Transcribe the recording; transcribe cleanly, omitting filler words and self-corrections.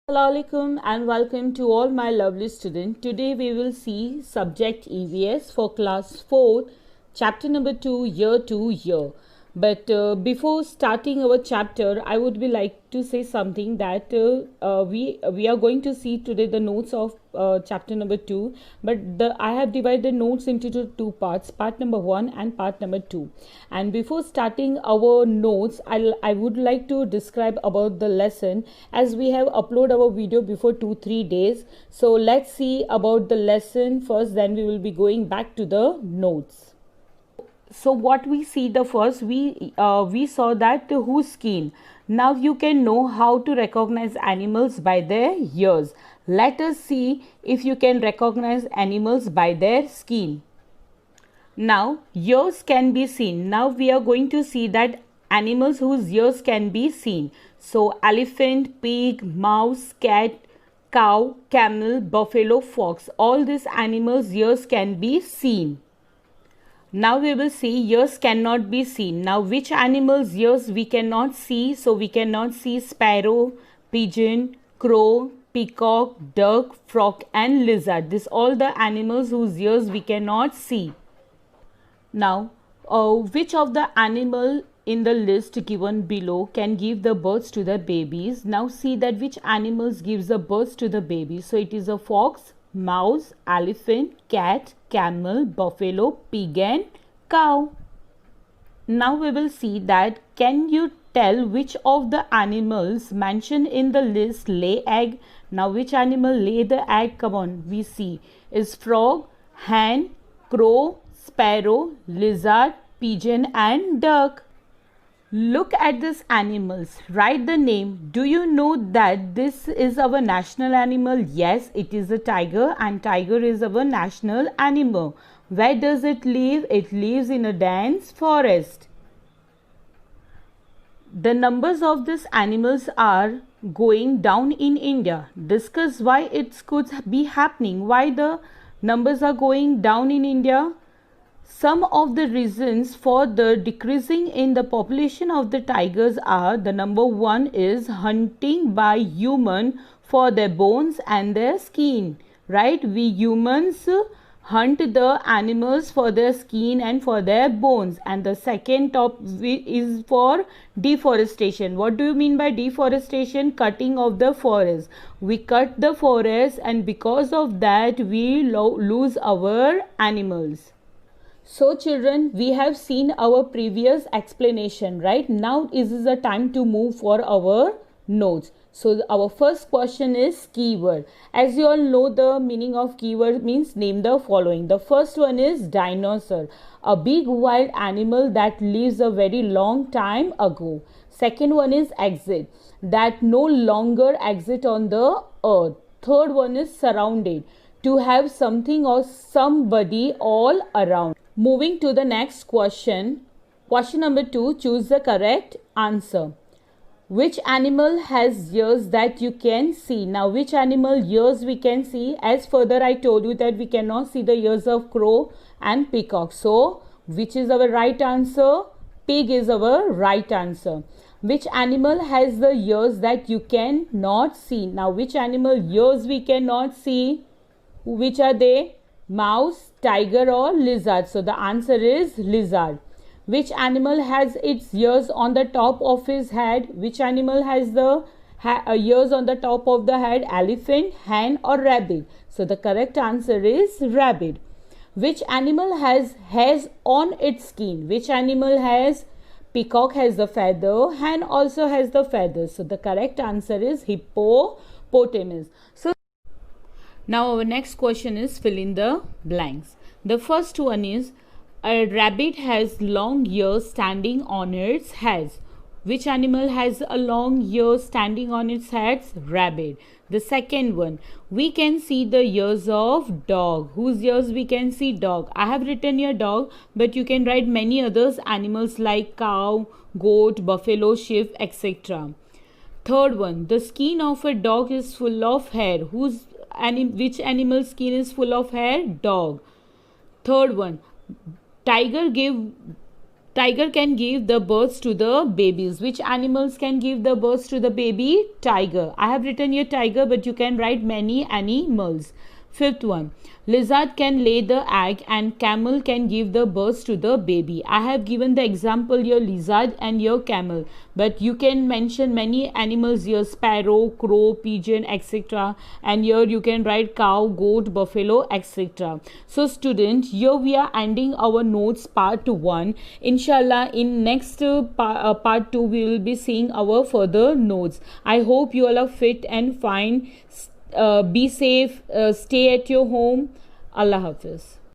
Assalamualaikum and welcome to all my lovely students. Today we will see subject EVS for class 4, chapter number 2, year 2 year. But before starting our chapter, I would be like to say something that we are going to see today the notes of chapter number 2. But I have divided the notes into two parts, part number 1 and part number 2. And before starting our notes, I would like to describe about the lesson, as we have uploaded our video before 2-3 days. So let's see about the lesson first, then we will be going back to the notes. So what we see, the first we saw that whose skin. Now you can know how to recognize animals by their ears. Let us see if you can recognize animals by their skin. Now ears can be seen. Now we are going to see that animals whose ears can be seen. So elephant, pig, mouse, cat, cow, camel, buffalo, fox, all these animals' ears can be seen. Now we will see ears cannot be seen. Now which animals' ears we cannot see? So we cannot see sparrow, pigeon, crow, peacock, duck, frog and lizard. This all the animals whose ears we cannot see. Now which of the animal in the list given below can give the births to the babies? Now see that which animals gives the births to the babies. So it is a fox, mouse, elephant, cat, camel, buffalo, pig and cow. Now we will see that can you tell which of the animals mentioned in the list lay egg? Now which animal lay the egg? Come on, we see is frog, hen, crow, sparrow, lizard, pigeon and duck. Look at these animals. Write the name. Do you know that this is our national animal? Yes, it is a tiger, and tiger is our national animal. Where does it live? It lives in a dense forest. The numbers of these animals are going down in India. Discuss why it could be happening. Why the numbers are going down in India? Some of the reasons for the decreasing in the population of the tigers are, the number one is hunting by human for their bones and their skin. Right? We humans hunt the animals for their skin and for their bones. And the second top is for deforestation. What do you mean by deforestation? Cutting of the forest. We cut the forest and because of that we lose our animals. So children, we have seen our previous explanation, right? Now is the time to move for our notes. So our first question is keyword. As you all know, the meaning of keyword means name the following. The first one is dinosaur, a big wild animal that lives a very long time ago. Second one is exit, that no longer exist on the earth. Third one is surrounded, to have something or somebody all around. Moving to the next question. Question number 2. Choose the correct answer. Which animal has ears that you can see? Now which animal ears we can see? As further I told you that we cannot see the ears of crow and peacock. So which is our right answer? Pig is our right answer. Which animal has the ears that you cannot see? Now which animal ears we cannot see? Which are they? Mouse, tiger or lizard? So the answer is lizard. Which animal has its ears on the top of his head? Which animal has the ears on the top of the head? Elephant, hen or rabbit? So the correct answer is rabbit. Which animal has hairs on its skin? Which animal has? Peacock has the feather, hen also has the feathers. So the correct answer is hippopotamus. So now our next question is fill in the blanks. The first one is a rabbit has long ears standing on its head. Which animal has a long ear standing on its head? Rabbit. The second one, we can see the ears of dog. Whose ears we can see? Dog. I have written here dog, but you can write many others animals like cow, goat, buffalo, sheep, etc. Third one, the skin of a dog is full of hair. Which animal's skin is full of hair? Dog. Third one, tiger Tiger can give the birth to the babies. Which animals can give the birth to the baby? Tiger. I have written here tiger, but you can write many animals. Fifth one, lizard can lay the egg and camel can give the birth to the baby. I have given the example here lizard and your camel, but you can mention many animals here, sparrow, crow, pigeon, etc. And here you can write cow, goat, buffalo, etc. So student, here we are ending our notes part 1. Inshallah, in next part 2 we will be seeing our further notes. I hope you all are fit and fine. Be safe, stay at your home. Allah Hafiz.